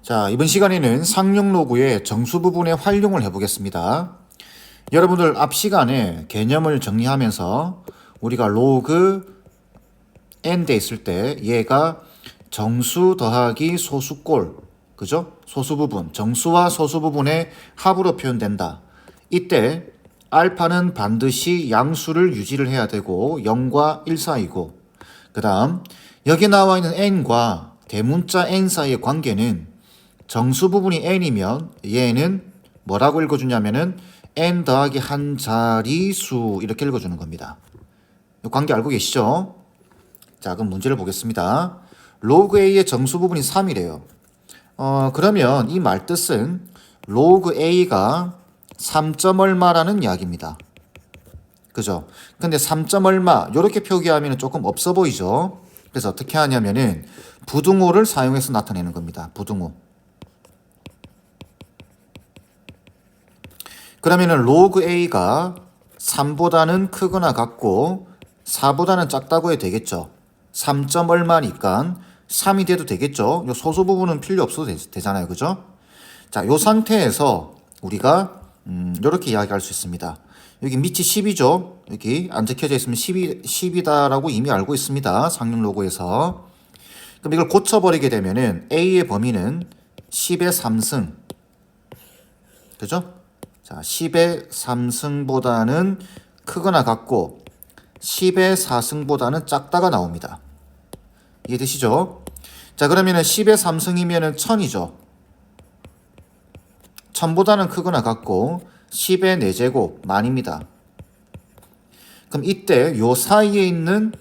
자, 이번 시간에는 상용 로그의 정수 부분의 활용을 해보겠습니다. 여러분들 앞 시간에 개념을 정리하면서 우리가 로그 n돼 있을 때 얘가 정수 더하기 소수꼴, 그죠? 소수 부분, 정수와 소수 부분의 합으로 표현된다. 이때 알파는 반드시 양수를 유지를 해야 되고 0과 1 사이고, 그 다음 여기 나와 있는 n과 대문자 n 사이의 관계는 정수 부분이 n이면 얘는 뭐라고 읽어주냐면은 n 더하기 한 자리수 이렇게 읽어주는 겁니다. 이 관계 알고 계시죠? 자, 그럼 문제를 보겠습니다. 로그 a의 정수 부분이 3이래요. 그러면 이 말뜻은 로그 a가 3점 얼마라는 이야기입니다. 그죠? 근데 3점 얼마 이렇게 표기하면 조금 없어 보이죠? 그래서 어떻게 하냐면은 부등호를 사용해서 나타내는 겁니다. 부등호. 그러면은 로그 a가 3보다는 크거나 같고 4보다는 작다고 해도 되겠죠. 3점 얼마니까 3이 돼도 되겠죠. 요 소수 부분은 필요 없어도 되잖아요. 그죠? 자, 요 상태에서 우리가 이렇게 이야기할 수 있습니다. 여기 밑이 10이죠. 여기 안 적혀져 있으면 10이다라고 이미 알고 있습니다. 상용 로그에서. 그럼 이걸 고쳐버리게 되면은 a의 범위는 10의 3승. 그죠? 자, 10의 3승보다는 크거나 같고 10의 4승보다는 작다가 나옵니다. 이해되시죠? 자, 그러면은 10의 3승이면은 1000이죠. 1000보다는 크거나 같고 10의 4제곱 만입니다. 그럼 이때 요 사이에 있는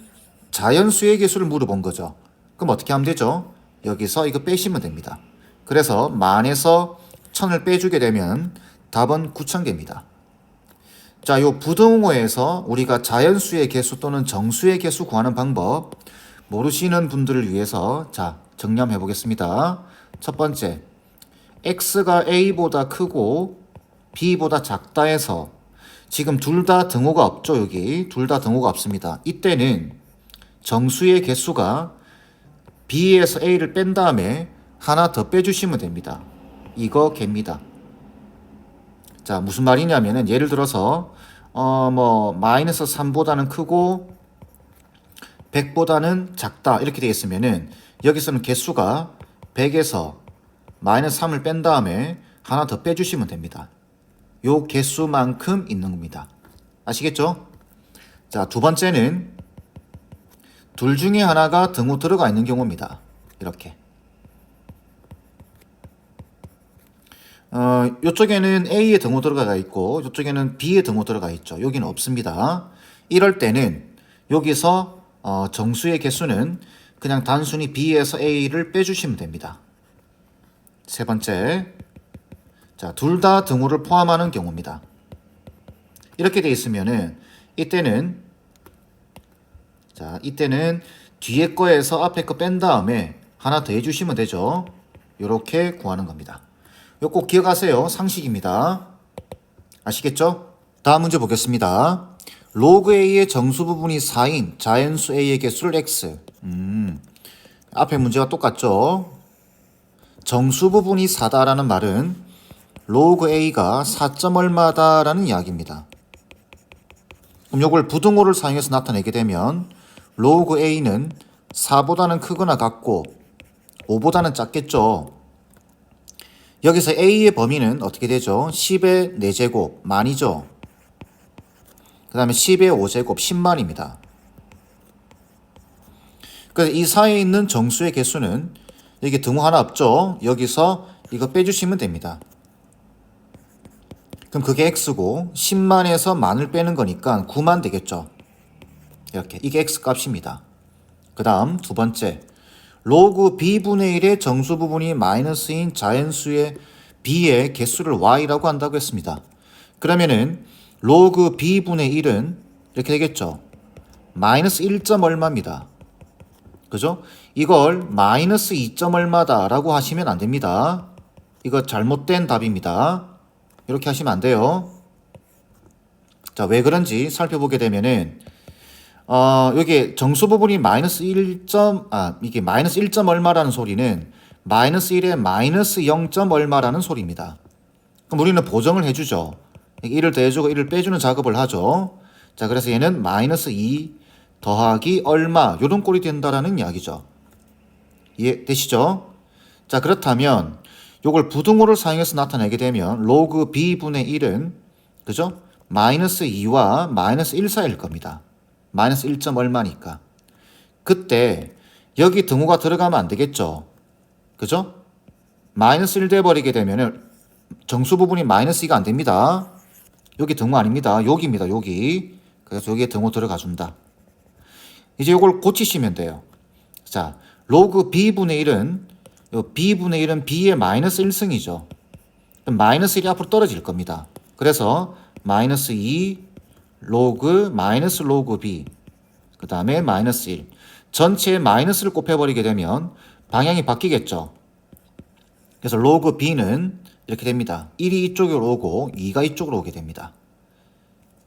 자연수의 개수를 물어본 거죠. 그럼 어떻게 하면 되죠? 여기서 이거 빼시면 됩니다. 그래서 만에서 1000을 빼주게 되면 답은 9000개입니다. 자, 요 부등호에서 우리가 자연수의 개수 또는 정수의 개수 구하는 방법 모르시는 분들을 위해서 자, 정리해 보겠습니다. 첫 번째, x가 a보다 크고 b보다 작다 해서 지금 둘 다 등호가 없죠. 여기 둘 다 등호가 없습니다. 이때는 정수의 개수가 b에서 a를 뺀 다음에 하나 더 빼주시면 됩니다. 이거 개입니다. 자, 무슨 말이냐면은 예를 들어서 마이너스 3보다는 크고 100보다는 작다 이렇게 되어 있으면은 여기서는 개수가 100에서 마이너스 3을 뺀 다음에 하나 더 빼주시면 됩니다. 요 개수만큼 있는 겁니다. 아시겠죠? 자, 두 번째는 둘 중에 하나가 등호 들어가 있는 경우입니다. 이렇게. 이쪽에는 A의 등호 들어가 있고 이쪽에는 B의 등호 들어가 있죠. 여기는 없습니다. 이럴 때는 여기서 정수의 개수는 그냥 단순히 B에서 A를 빼주시면 됩니다. 세 번째, 자, 둘 다 등호를 포함하는 경우입니다. 이렇게 돼 있으면은 이때는 뒤에 거에서 앞에 거 뺀 다음에 하나 더 해주시면 되죠. 이렇게 구하는 겁니다. 이거 꼭 기억하세요. 상식입니다. 아시겠죠? 다음 문제 보겠습니다. 로그 a의 정수 부분이 4인 자연수 a의 개수를 x. 앞에 문제가 똑같죠? 정수 부분이 4다라는 말은 로그 a가 4점 얼마다라는 이야기입니다. 그럼 이걸 부등호를 사용해서 나타내게 되면 로그 a는 4보다는 크거나 같고 5보다는 작겠죠. 여기서 a의 범위는 어떻게 되죠? 10의 4제곱 만이죠. 그 다음에 10의 5제곱 10만입니다. 그래서 이 사이에 있는 정수의 개수는 여기 등호 하나 없죠? 여기서 이거 빼주시면 됩니다. 그럼 그게 x고 10만에서 만을 빼는 거니까 9만 되겠죠. 이렇게 이게 x 값입니다. 그 다음 두 번째, 로그 b분의 1의 정수 부분이 마이너스인 자연수의 b의 개수를 y라고 한다고 했습니다. 그러면은 로그 b분의 1은 이렇게 되겠죠. 마이너스 1점 얼마입니다. 그죠? 이걸 마이너스 2점 얼마다 라고 하시면 안 됩니다. 이거 잘못된 답입니다. 이렇게 하시면 안 돼요. 자, 왜 그런지 살펴보게 되면은 여기 정수 부분이 마이너스 1점 얼마라는 소리는 마이너스 1에 마이너스 0. 얼마라는 소리입니다. 그럼 우리는 보정을 해주죠. 1을 더해주고 1을 빼주는 작업을 하죠. 자, 그래서 얘는 마이너스 2 더하기 얼마 요런 꼴이 된다라는 이야기죠. 이해되시죠? 자, 그렇다면 요걸 부등호를 사용해서 나타내게 되면 로그 b분의 1은 그죠? 마이너스 2와 마이너스 1 사이일 겁니다. 마이너스 1. 얼마니까. 그때 여기 등호가 들어가면 안 되겠죠. 그죠? 마이너스 1 돼버리게 되면 정수 부분이 마이너스 2가 안 됩니다. 여기 등호 아닙니다. 여기입니다. 여기. 그래서 여기에 등호 들어가 준다. 이제 이걸 고치시면 돼요. 자, 로그 b분의 1은 b분의 1은 b의 마이너스 1승이죠. 마이너스 1이 앞으로 떨어질 겁니다. 그래서 마이너스 2 로그 마이너스 로그 b 그 다음에 마이너스 1 전체에 마이너스를 곱해버리게 되면 방향이 바뀌겠죠. 그래서 로그 b는 이렇게 됩니다. 1이 이쪽으로 오고 2가 이쪽으로 오게 됩니다.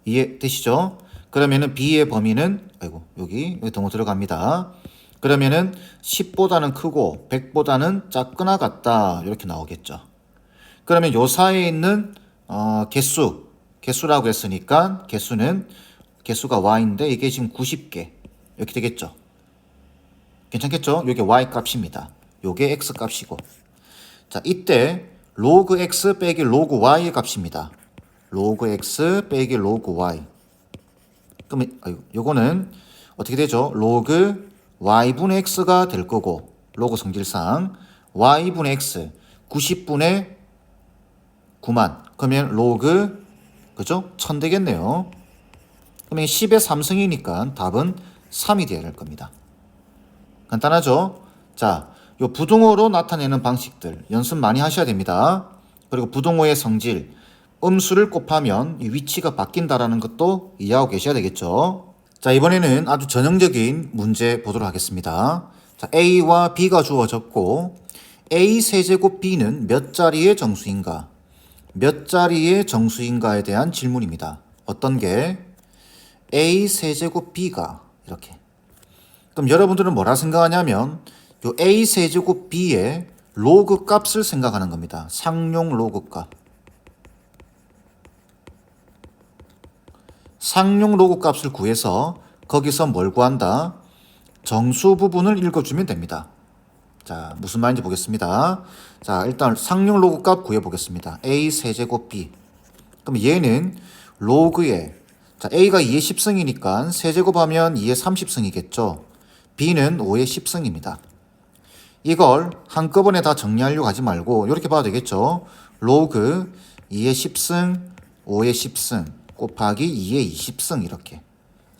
이해되시죠? 그러면은 b의 범위는 여기 등호 들어갑니다. 그러면은 10보다는 크고 100보다는 작거나 같다 이렇게 나오겠죠. 그러면 요 사이에 있는 개수라고 했으니까 개수가 y인데 이게 지금 90개 이렇게 되겠죠. 괜찮겠죠? 이게 y 값입니다. 요게 x 값이고. 자, 이때 로그 x 빼기 로그 y의 값입니다. 로그 x 빼기 로그 y. 그러면 요거는 어떻게 되죠? 로그 y분의 x가 될 거고 로그 성질상 y분의 x 90분의 9만 그러면 로그 그죠? 1000 되겠네요. 그러면 10의 3승이니까 답은 3이 되어야 될 겁니다. 간단하죠? 자, 요 부등호로 나타내는 방식들 연습 많이 하셔야 됩니다. 그리고 부등호의 성질, 음수를 곱하면 이 위치가 바뀐다라는 것도 이해하고 계셔야 되겠죠. 자, 이번에는 아주 전형적인 문제 보도록 하겠습니다. 자, A와 B가 주어졌고 A 세제곱 B는 몇 자리의 정수인가? 몇 자리의 정수인가에 대한 질문입니다. 어떤 게? A 세제곱 B가 이렇게. 그럼 여러분들은 뭐라 생각하냐면 요 A 세제곱 B의 로그 값을 생각하는 겁니다. 상용 로그 값. 상용 로그 값을 구해서 거기서 뭘 구한다? 정수 부분을 읽어주면 됩니다. 자, 무슨 말인지 보겠습니다. 자, 일단 상용 로그 값 구해보겠습니다. A 세제곱 B. 그럼 얘는 로그에 자, A가 2의 10승이니까 세제곱하면 2의 30승이겠죠. B는 5의 10승입니다. 이걸 한꺼번에 다 정리하려고 하지 말고 이렇게 봐도 되겠죠. 로그 2의 10승, 5의 10승 곱하기 2의 20승 이렇게.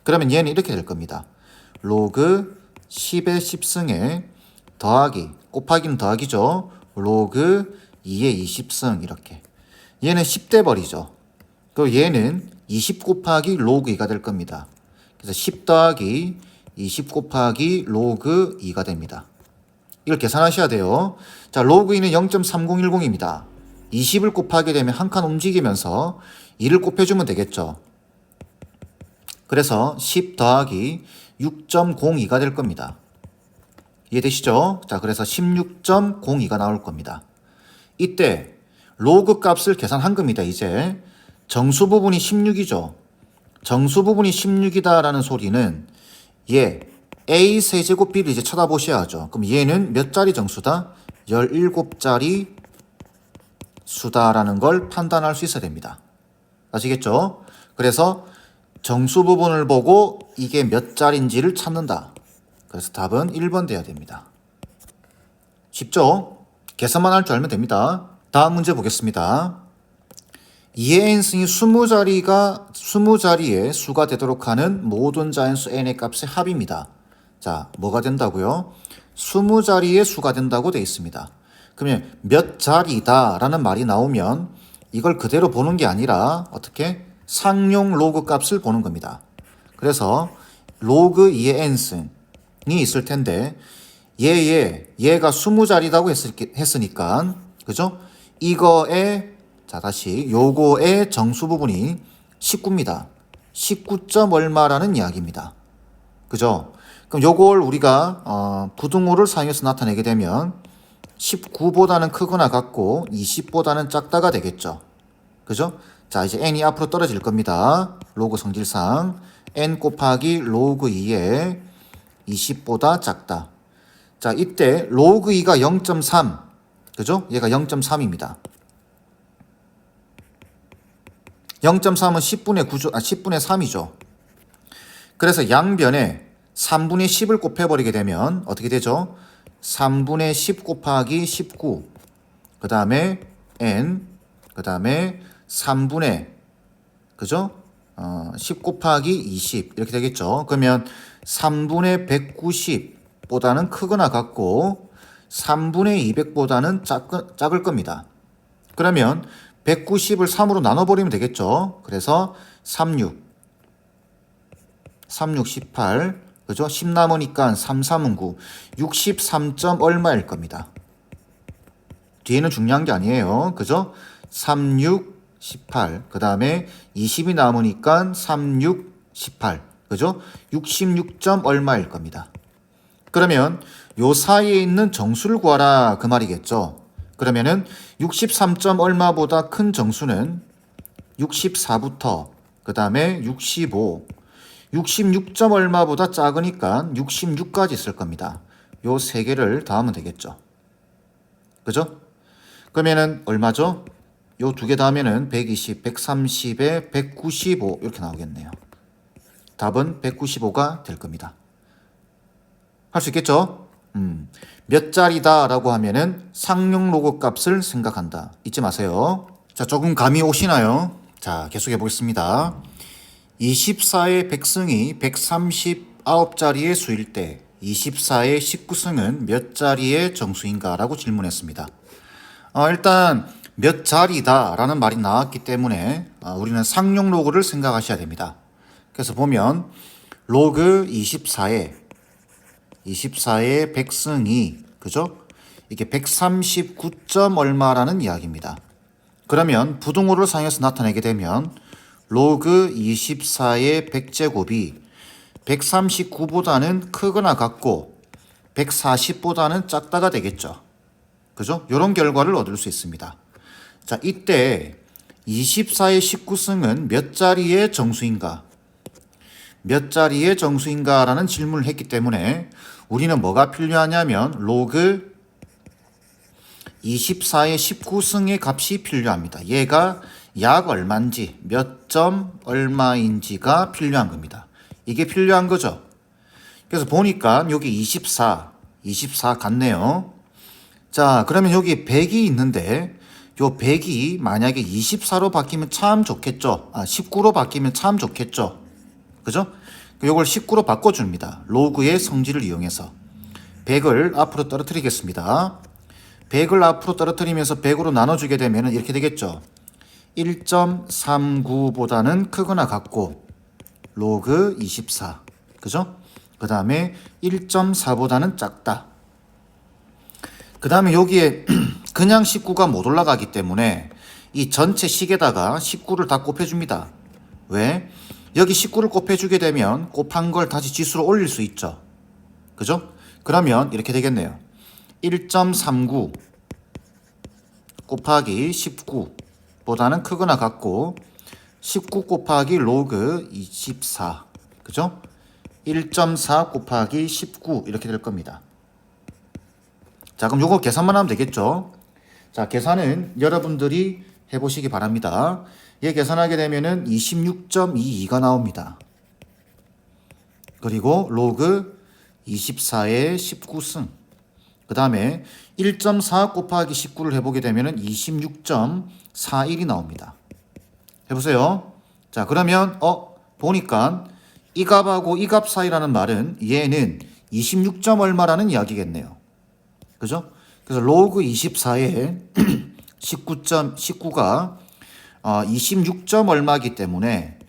그러면 얘는 이렇게 될 겁니다. 로그 10의 10승에 더하기, 곱하기는 더하기죠. 로그 2의 20승 이렇게. 얘는 10대 버리죠. 그리고 얘는 20 곱하기 로그 2가 될 겁니다. 그래서 10 더하기 20 곱하기 로그 2가 됩니다. 이걸 계산하셔야 돼요. 자, 로그 2는 0.3010입니다. 20을 곱하게 되면 한 칸 움직이면서 2를 곱해주면 되겠죠. 그래서 10 더하기 6.02가 될 겁니다. 이해되시죠? 자, 그래서 16.02가 나올 겁니다. 이때 로그 값을 계산한 겁니다. 이제 정수 부분이 16이죠. 정수 부분이 16이다라는 소리는 얘 A 세제곱 B를 이제 쳐다보셔야죠. 그럼 얘는 몇 자리 정수다? 17자리 수다라는 걸 판단할 수 있어야 됩니다. 아시겠죠? 그래서 정수 부분을 보고 이게 몇 자리인지를 찾는다. 그래서 답은 1번 돼야 됩니다. 쉽죠? 계산만 할 줄 알면 됩니다. 다음 문제 보겠습니다. 2의 n승이 20자리의 수가 되도록 하는 모든 자연수 n의 값의 합입니다. 자, 뭐가 된다고요? 20자리의 수가 된다고 되어 있습니다. 그러면 몇 자리다 라는 말이 나오면 이걸 그대로 보는 게 아니라 어떻게? 상용 로그 값을 보는 겁니다. 그래서 로그 2의 n승이 있을 텐데 얘가 20자리라고 했으니까 그죠? 이거에 자, 다시 요거의 정수 부분이 19입니다. 19. 얼마라는 이야기입니다. 그죠? 그럼 요걸 우리가 부등호를 사용해서 나타내게 되면 19보다는 크거나 같고 20보다는 작다가 되겠죠. 그죠? 자, 이제 n이 앞으로 떨어질 겁니다. 로그 성질상 n 곱하기 로그 2에 20보다 작다. 자, 이때 로그 2가 0.3. 그죠? 얘가 0.3입니다. 0.3은 10분의 3이죠. 그래서 양변에 3분의 10을 곱해버리게 되면 어떻게 되죠? 3분의 10 곱하기 19. 그 다음에 n. 그 다음에 3분의, 그죠? 10 곱하기 20. 이렇게 되겠죠. 그러면 3분의 190보다는 크거나 같고 3분의 200보다는 작을 겁니다. 그러면 190을 3으로 나눠버리면 되겠죠. 그래서 36, 18, 그죠? 10 남으니까 3, 3은 9, 63점 얼마일 겁니다. 뒤에는 중요한 게 아니에요. 그죠? 36, 18, 그 다음에 20이 남으니까 36, 18, 그죠? 66점 얼마일 겁니다. 그러면 요 사이에 있는 정수를 구하라 그 말이겠죠. 그러면은 63점 얼마보다 큰 정수는 64부터 그 다음에 65, 66점 얼마보다 작으니까 66까지 쓸 겁니다. 요 세 개를 더하면 되겠죠. 그죠? 그러면은 얼마죠? 요 두 개 더하면은 120, 130에 195 이렇게 나오겠네요. 답은 195가 될 겁니다. 할 수 있겠죠? 몇 자리다 라고 하면은 상용 로그 값을 생각한다. 잊지 마세요. 자, 조금 감이 오시나요? 자, 계속해 보겠습니다. 24의 백승이 139자리의 수일 때 24의 19승은 몇 자리의 정수인가? 라고 질문했습니다. 일단 몇 자리다 라는 말이 나왔기 때문에 우리는 상용 로그를 생각하셔야 됩니다. 그래서 보면 로그 24의 백승이, 그죠? 이게 139점 얼마라는 이야기입니다. 그러면 부등호를 사용해서 나타내게 되면 로그 24의 100제곱이 139보다는 크거나 같고 140보다는 작다가 되겠죠. 그죠? 이런 결과를 얻을 수 있습니다. 자, 이때 24의 19승은 몇 자리의 정수인가? 몇 자리의 정수인가? 라는 질문을 했기 때문에 우리는 뭐가 필요하냐면 로그 24의 19승의 값이 필요합니다. 얘가 약 얼마인지, 몇 점 얼마인지가 필요한 겁니다. 이게 필요한 거죠. 그래서 보니까 여기 24 같네요. 자, 그러면 여기 100이 있는데 요 100이 만약에 24로 바뀌면 참 좋겠죠. 19로 바뀌면 참 좋겠죠. 그죠? 요걸 19로 바꿔줍니다. 로그의 성질을 이용해서 100을 앞으로 떨어뜨리겠습니다. 100을 앞으로 떨어뜨리면서 100으로 나눠주게 되면 이렇게 되겠죠. 1.39보다는 크거나 같고 로그 24, 그죠? 그 다음에 1.4보다는 작다. 그 다음에 여기에 그냥 19가 못 올라가기 때문에 이 전체 식에다가 19를 다 곱해줍니다. 왜? 여기 19를 곱해주게 되면 곱한 걸 다시 지수로 올릴 수 있죠. 그죠? 그러면 이렇게 되겠네요. 1.39 곱하기 19보다는 크거나 같고 19 곱하기 로그 24, 그죠? 1.4 곱하기 19 이렇게 될 겁니다. 자, 그럼 요거 계산만 하면 되겠죠? 자, 계산은 여러분들이 해보시기 바랍니다. 얘 계산하게 되면은 26.22가 나옵니다. 그리고 로그 24의 19승. 그 다음에 1.4 곱하기 19를 해보게 되면은 26.41이 나옵니다. 해보세요. 자, 그러면 보니까 이 값하고 이 값 사이라는 말은 얘는 26점 얼마라는 이야기겠네요. 그죠? 그래서 로그 24에 19가 26점 얼마이기 때문에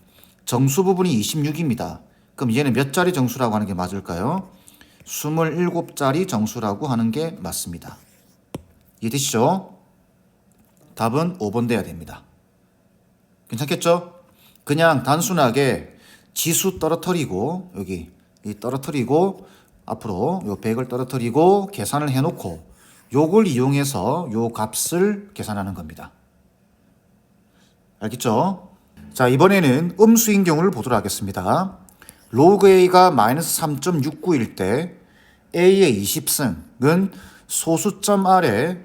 정수 부분이 26입니다. 그럼 얘는 몇 자리 정수라고 하는 게 맞을까요? 27자리 정수라고 하는 게 맞습니다. 이해되시죠? 답은 5번 돼야 됩니다. 괜찮겠죠? 그냥 단순하게 지수 떨어뜨리고 여기 떨어뜨리고 앞으로 요 100을 떨어뜨리고 계산을 해놓고 요걸 이용해서 요 값을 계산하는 겁니다. 알겠죠? 자, 이번에는 음수인 경우를 보도록 하겠습니다. 로그 A가 마이너스 3.69일 때 A의 20승은 소수점 아래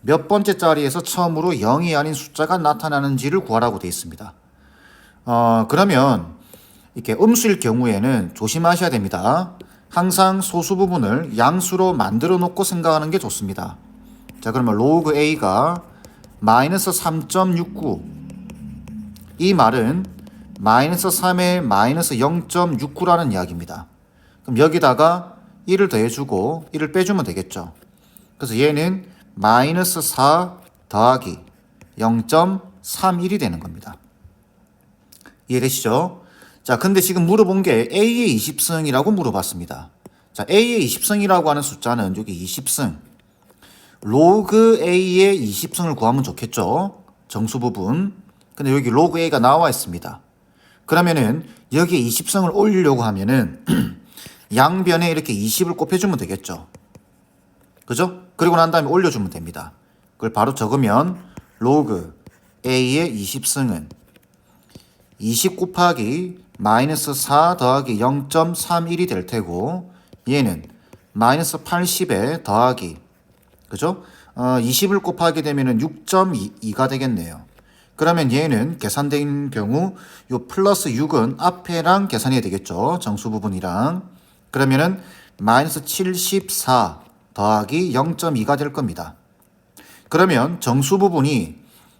몇 번째 자리에서 처음으로 0이 아닌 숫자가 나타나는지를 구하라고 되어 있습니다. 그러면 이렇게 음수일 경우에는 조심하셔야 됩니다. 항상 소수 부분을 양수로 만들어 놓고 생각하는 게 좋습니다. 자, 그러면 로그 A가 마이너스 3.69, 이 말은 마이너스 3에 마이너스 0.69라는 이야기입니다. 그럼 여기다가 1을 더해주고 1을 빼주면 되겠죠. 그래서 얘는 마이너스 4 더하기 0.31이 되는 겁니다. 이해되시죠? 자, 근데 지금 물어본 게 A의 20승이라고 물어봤습니다. 자, A의 20승이라고 하는 숫자는 여기 20승. 로그 A의 20승을 구하면 좋겠죠? 정수 부분. 근데 여기 로그 A가 나와 있습니다. 그러면은 여기에 20승을 올리려고 하면은 양변에 이렇게 20을 곱해주면 되겠죠. 그죠? 그리고 난 다음에 올려주면 됩니다. 그걸 바로 적으면 로그 A의 20승은 20 곱하기 마이너스 4 더하기 0.31이 될 테고, 얘는 마이너스 80에 더하기, 그죠? 20을 곱하게 되면은 6.2가 되겠네요. 그러면 얘는 계산된 경우 요 플러스 6은 앞에랑 계산해야 되겠죠. 정수 부분이랑. 그러면은 마이너스 74 더하기 0.2가 될 겁니다. 그러면 정수 부분이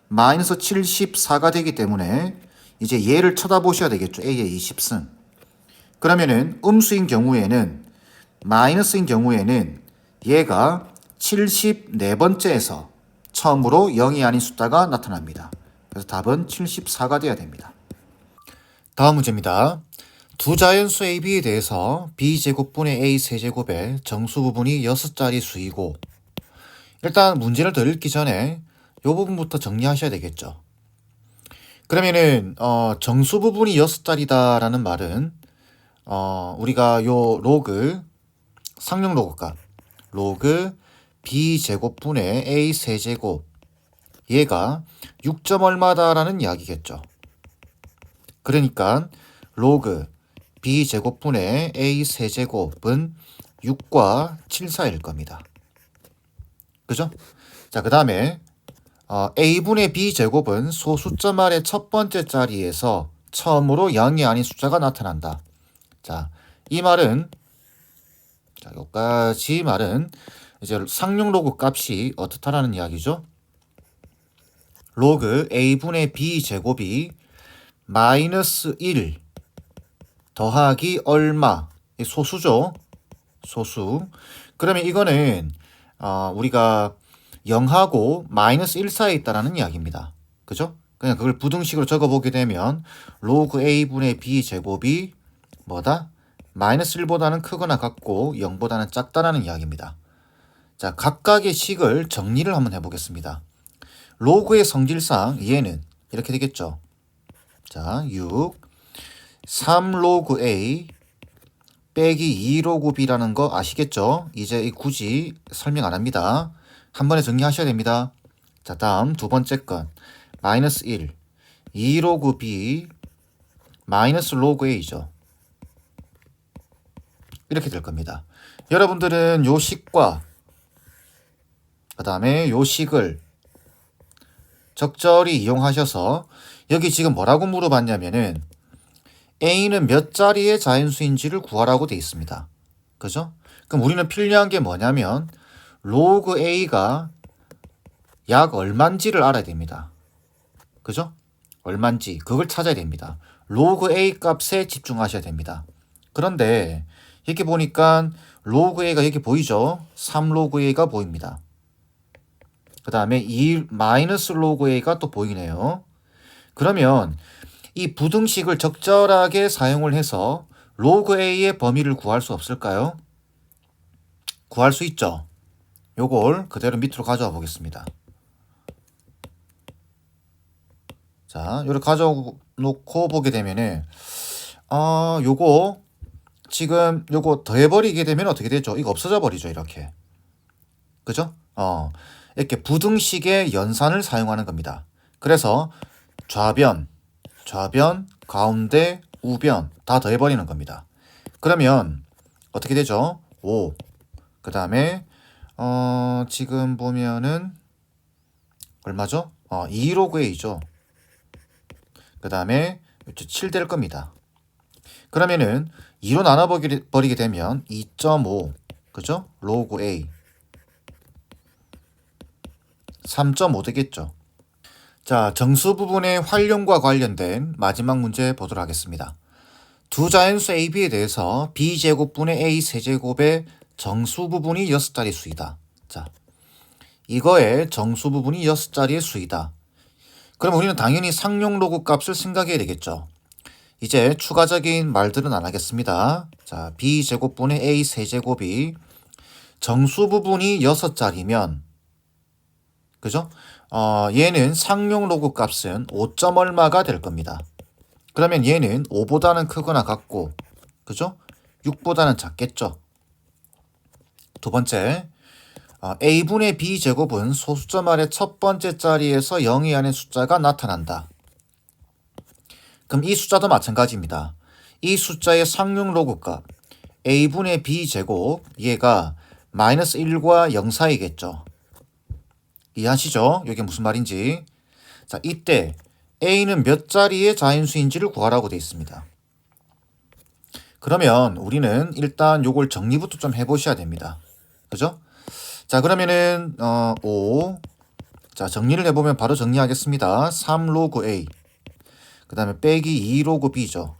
마이너스 74가 되기 때문에 이제 얘를 쳐다보셔야 되겠죠. A의 20승. 그러면은 음수인 경우에는, 마이너스인 경우에는 얘가 74번째에서 처음으로 0이 아닌 숫자가 나타납니다. 그래서 답은 74가 돼야 됩니다. 다음 문제입니다. 두 자연수 A, B에 대해서 B제곱분의 A 세제곱의 정수 부분이 6자리 수이고, 일단 문제를 더 읽기 전에 이 부분부터 정리하셔야 되겠죠. 그러면은 정수 부분이 6자리다라는 말은 우리가 요 로그, 상용 로그 값, 로그 B제곱분의 A 세제곱, 얘가 6점 얼마다라는 이야기겠죠. 그러니까 로그 B제곱분의 A 세제곱은 6과 7 사이일 겁니다. 그죠? 자, 그 다음에 A분의 B제곱은 소수점 아래 첫 번째 자리에서 처음으로 0이 아닌 숫자가 나타난다. 자, 이 말은, 자, 여기까지 말은 이제 상용 로그 값이 어떻다라는 이야기죠? 로그 A분의 B제곱이 마이너스 1 더하기 얼마, 소수죠? 소수. 그러면 이거는 우리가 0하고 마이너스 1 사이에 있다라는 이야기입니다. 그죠? 그냥 그걸 부등식으로 적어보게 되면 로그 A분의 B제곱이 뭐다? 마이너스 1보다는 크거나 같고 0보다는 작다라는 이야기입니다. 자, 각각의 식을 정리를 한번 해보겠습니다. 로그의 성질상 얘는 이렇게 되겠죠. 자, 6 3로그 A 빼기 2로그 B라는 거 아시겠죠? 이제 굳이 설명 안 합니다. 한 번에 정리하셔야 됩니다. 자, 다음 두 번째 건 마이너스 1 2로그 B 마이너스 로그 A죠. 이렇게 될 겁니다. 여러분들은 요 식과 그 다음에 요 식을 적절히 이용하셔서, 여기 지금 뭐라고 물어봤냐면은 A는 몇 자리의 자연수인지를 구하라고 돼 있습니다. 그죠? 그럼 우리는 필요한 게 뭐냐면 로그 A가 약 얼만지를 알아야 됩니다. 그죠? 얼만지, 그걸 찾아야 됩니다. 로그 A 값에 집중하셔야 됩니다. 그런데 이렇게 보니까 로그 A가 여기 보이죠? 3로그 A가 보입니다. 그 다음에 2 마이너스 로그 A가 또 보이네요. 그러면 이 부등식을 적절하게 사용을 해서 로그 A의 범위를 구할 수 없을까요? 구할 수 있죠. 요걸 그대로 밑으로 가져와 보겠습니다. 자, 요렇게 가져놓고 보게 되면은 요거 지금 요거 더해버리게 되면 어떻게 되죠? 이거 없어져 버리죠. 이렇게 그죠? 이렇게 부등식의 연산을 사용하는 겁니다. 그래서 좌변, 가운데, 우변 다 더해버리는 겁니다. 그러면 어떻게 되죠? 5. 그 다음에 지금 보면은 얼마죠? 2 로그 A죠. 그 다음에 7 될 겁니다. 그러면은 2로 나눠버리게 되면 2.5 그죠? 로그 A 3.5 되겠죠. 자, 정수 부분의 활용과 관련된 마지막 문제 보도록 하겠습니다. 두 자연수 AB에 대해서 B제곱분의 A 세제곱의 정수 부분이 6자리 수이다. 자, 이거의 정수 부분이 6자리의 수이다. 그럼 우리는 당연히 상용 로그 값을 생각해야 되겠죠. 이제 추가적인 말들은 안 하겠습니다. 자, B제곱분의 A 세제곱이 정수 부분이 6자리면 그죠? 얘는 상용 로그 값은 5. 얼마가 될 겁니다. 그러면 얘는 5보다는 크거나 같고 그죠? 6보다는 작겠죠. 두 번째, A분의 B제곱은 소수점 아래 첫 번째 자리에서 0이 아닌 숫자가 나타난다. 그럼 이 숫자도 마찬가지입니다. 이 숫자의 상용 로그 값 A분의 B제곱 얘가 마이너스 1과 0 사이겠죠. 이해하시죠? 이게 무슨 말인지. 자, 이때 A는 몇 자리의 자연수인지를 구하라고 되어 있습니다. 그러면 우리는 일단 요걸 정리부터 좀 해보셔야 됩니다. 그죠? 자, 그러면은 5. 자, 정리를 해보면 바로 정리하겠습니다. 3 로그 A 그 다음에 빼기 2 로그 B죠.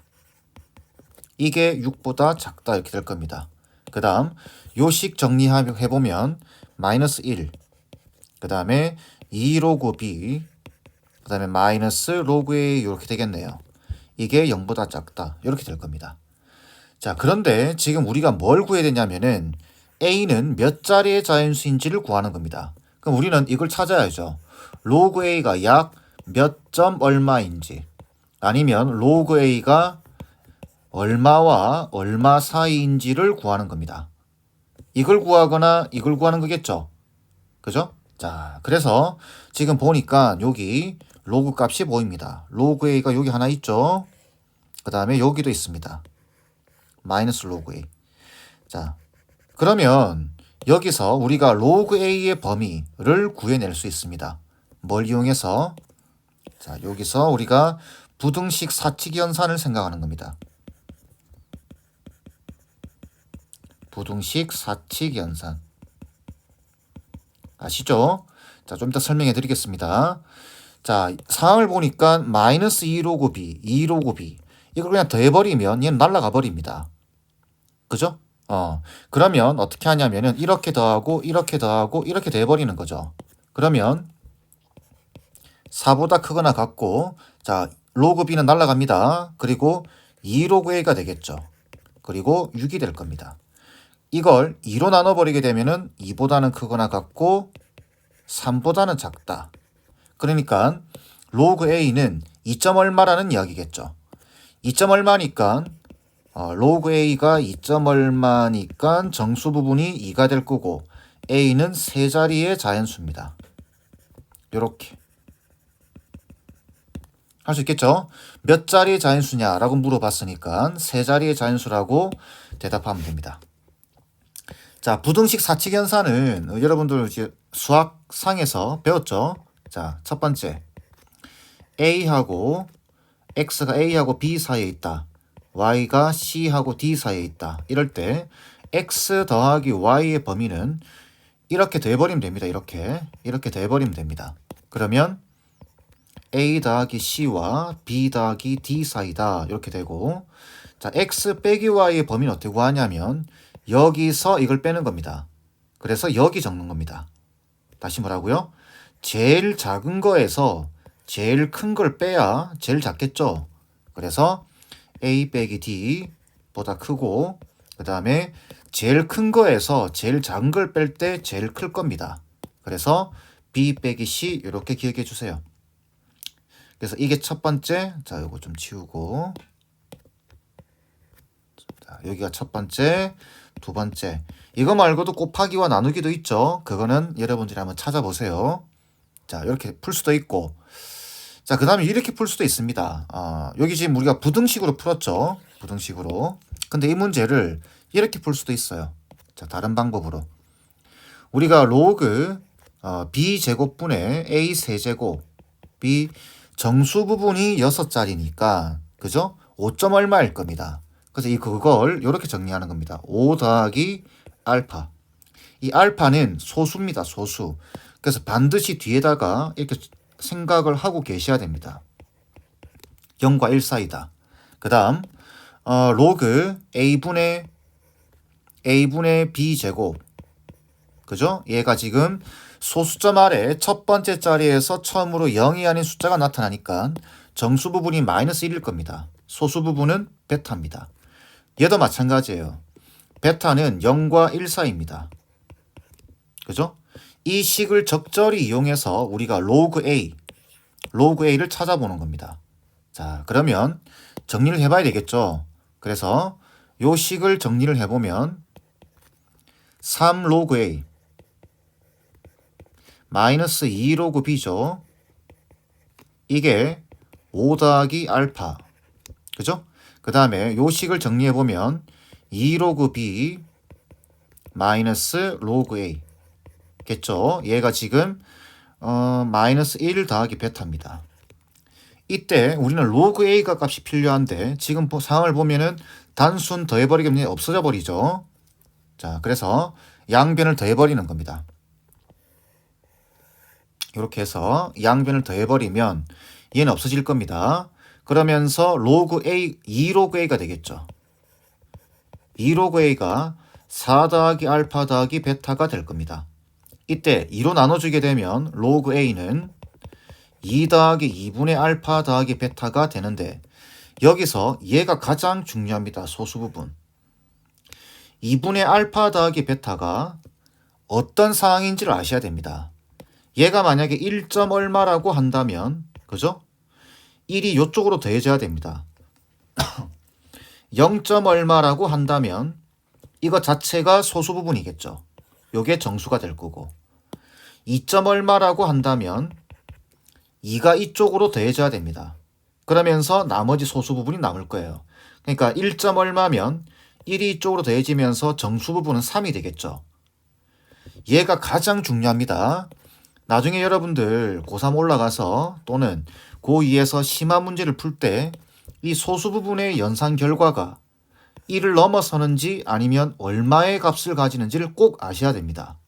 이게 6보다 작다 이렇게 될 겁니다. 그 다음 요식 정리해보면 마이너스 1 그 다음에 2 로그 B 그 다음에 마이너스 로그 A 이렇게 되겠네요. 이게 0보다 작다 이렇게 될 겁니다. 자, 그런데 지금 우리가 뭘 구해야 되냐면은 A는 몇 자리의 자연수인지를 구하는 겁니다. 그럼 우리는 이걸 찾아야죠. 로그 A가 약 몇 점 얼마인지 아니면 로그 A가 얼마와 얼마 사이인지를 구하는 겁니다. 이걸 구하거나 이걸 구하는 거겠죠. 그죠? 자, 그래서 지금 보니까 여기 로그 값이 보입니다. 로그 A가 여기 하나 있죠. 그 다음에 여기도 있습니다. 마이너스 로그 A. 자, 그러면 여기서 우리가 로그 A의 범위를 구해낼 수 있습니다. 뭘 이용해서? 자, 여기서 우리가 부등식 사칙 연산을 생각하는 겁니다. 부등식 사칙 연산. 아시죠? 자, 좀 이따 설명해 드리겠습니다. 자, 상황을 보니까 마이너스 2 로그 B, 2 로그 B. 이걸 그냥 더해버리면 얘는 날아가 버립니다. 그죠? 그러면 어떻게 하냐면은 이렇게 더하고 이렇게 더하고 이렇게 돼버리는 거죠. 그러면 4보다 크거나 같고 자, 로그 B는 날아갑니다. 그리고 2 로그 A가 되겠죠. 그리고 6이 될 겁니다. 이걸 2로 나눠버리게 되면은 2보다는 크거나 같고 3보다는 작다. 그러니까 로그 A는 2점 얼마라는 이야기겠죠. 2점 얼마니까 로그 A가 2점 얼마니까 정수 부분이 2가 될 거고 A는 세 자리의 자연수입니다. 요렇게 할 수 있겠죠? 몇 자리의 자연수냐라고 물어봤으니까 세 자리의 자연수라고 대답하면 됩니다. 자, 부등식 사칙 연산은 여러분들 이제 수학상에서 배웠죠? 자, 첫 번째 A하고 X가 A하고 B 사이에 있다. Y가 C하고 D 사이에 있다. 이럴 때 X 더하기 Y의 범위는 이렇게 돼버리면 됩니다. 이렇게 돼버리면 됩니다. 그러면 A 더하기 C와 B 더하기 D 사이다. 이렇게 되고 자, X 빼기 Y의 범위는 어떻게 구하냐면 여기서 이걸 빼는 겁니다. 그래서 여기 적는 겁니다. 다시 뭐라고요? 제일 작은 거에서 제일 큰 걸 빼야 제일 작겠죠. 그래서 A 빼기 D 보다 크고 그 다음에 제일 큰 거에서 제일 작은 걸 뺄 때 제일 클 겁니다. 그래서 B 빼기 C 이렇게 기억해 주세요. 그래서 이게 첫 번째. 자, 이거 좀 치우고 자, 여기가 첫 번째. 두 번째. 이거 말고도 곱하기와 나누기도 있죠. 그거는 여러분들이 한번 찾아보세요. 자, 이렇게 풀 수도 있고. 자, 그 다음에 이렇게 풀 수도 있습니다. 여기 지금 우리가 부등식으로 풀었죠. 부등식으로. 근데 이 문제를 이렇게 풀 수도 있어요. 자, 다른 방법으로. 우리가 로그 b제곱분의 a 세제곱이 정수 부분이 6자리니까 그죠? 5점 얼마일 겁니다. 그래서 그걸 이렇게 정리하는 겁니다. 5 더하기 알파. 이 알파는 소수입니다. 소수. 그래서 반드시 뒤에다가 이렇게 생각을 하고 계셔야 됩니다. 0과 1 사이다. 그 다음 로그 a분의 b제곱. 그죠? 얘가 지금 소수점 아래 첫 번째 자리에서 처음으로 0이 아닌 숫자가 나타나니까 정수 부분이 마이너스 1일 겁니다. 소수 부분은 베타입니다. 얘도 마찬가지예요. 베타는 0과 1 사이입니다. 그죠? 이 식을 적절히 이용해서 우리가 로그 A를 찾아보는 겁니다. 자, 그러면 정리를 해봐야 되겠죠. 그래서 요 식을 정리를 해보면 3 로그 A 마이너스 2 로그 B죠. 이게 5 더하기 알파. 그죠? 그 다음에 요 식을 정리해보면 2 로그 B 마이너스 로그 A 겠죠? 얘가 지금 마이너스 1 더하기 베타입니다. 이때 우리는 로그 A가 값이 필요한데 지금 상황을 보면은 단순 더해버리기 없어져 버리죠. 자, 그래서 양변을 더해버리는 겁니다. 이렇게 해서 양변을 더해버리면 얘는 없어질 겁니다. 그러면서 로그 A, 2 로그 A가 되겠죠. 2 로그 A가 4 더하기 알파 더하기 베타가 될 겁니다. 이때 2로 나눠주게 되면 로그 A는 2 더하기 2분의 알파 더하기 베타가 되는데 여기서 얘가 가장 중요합니다. 소수 부분. 2분의 알파 더하기 베타가 어떤 상황인지를 아셔야 됩니다. 얘가 만약에 1점 얼마라고 한다면 그죠? 1이 이쪽으로 더해져야 됩니다. 0점 얼마라고 한다면 이거 자체가 소수 부분이겠죠. 요게 정수가 될 거고 2점 얼마라고 한다면 2가 이쪽으로 더해져야 됩니다. 그러면서 나머지 소수 부분이 남을 거예요. 그러니까 1점 얼마면 1이 이쪽으로 더해지면서 정수 부분은 3이 되겠죠. 얘가 가장 중요합니다. 나중에 여러분들 고3 올라가서 또는 고2에서 심화 문제를 풀 때 이 소수 부분의 연산 결과가 1을 넘어서는지 아니면 얼마의 값을 가지는지를 꼭 아셔야 됩니다.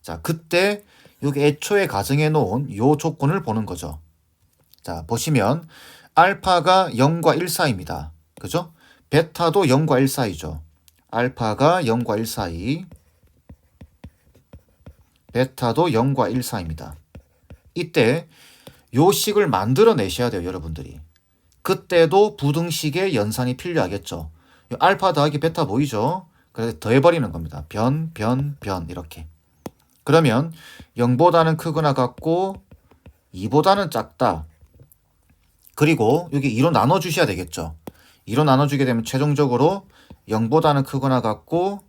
자, 그때 여기 애초에 가정해 놓은 요 조건을 보는 거죠. 자, 보시면 알파가 0과 1 사이입니다. 그죠? 베타도 0과 1 사이죠. 알파가 0과 1 사이, 베타도 0과 1 사이입니다. 이때 요 식을 만들어 내셔야 돼요, 여러분들이. 그때도 부등식의 연산이 필요하겠죠. 알파 더하기 베타 보이죠? 그래서 더해버리는 겁니다. 변 이렇게. 그러면 0보다는 크거나 같고 2보다는 작다. 그리고 여기 2로 나눠주셔야 되겠죠. 2로 나눠주게 되면 최종적으로 0보다는 크거나 같고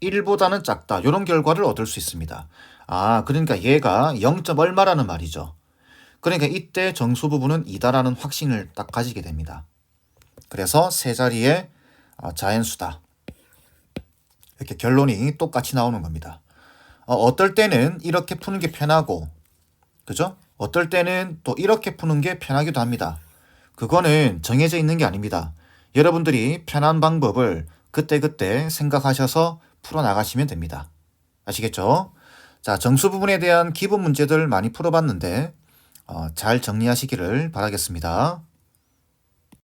1보다는 작다. 이런 결과를 얻을 수 있습니다. 그러니까 얘가 0. 얼마라는 말이죠. 그러니까 이때 정수 부분은 2다라는 확신을 딱 가지게 됩니다. 그래서 세 자리의 자연수다. 이렇게 결론이 똑같이 나오는 겁니다. 어떨 때는 이렇게 푸는 게 편하고, 그죠? 어떨 때는 또 이렇게 푸는 게 편하기도 합니다. 그거는 정해져 있는 게 아닙니다. 여러분들이 편한 방법을 그때그때 생각하셔서 풀어나가시면 됩니다. 아시겠죠? 자, 정수 부분에 대한 기본 문제들 많이 풀어봤는데 잘 정리하시기를 바라겠습니다.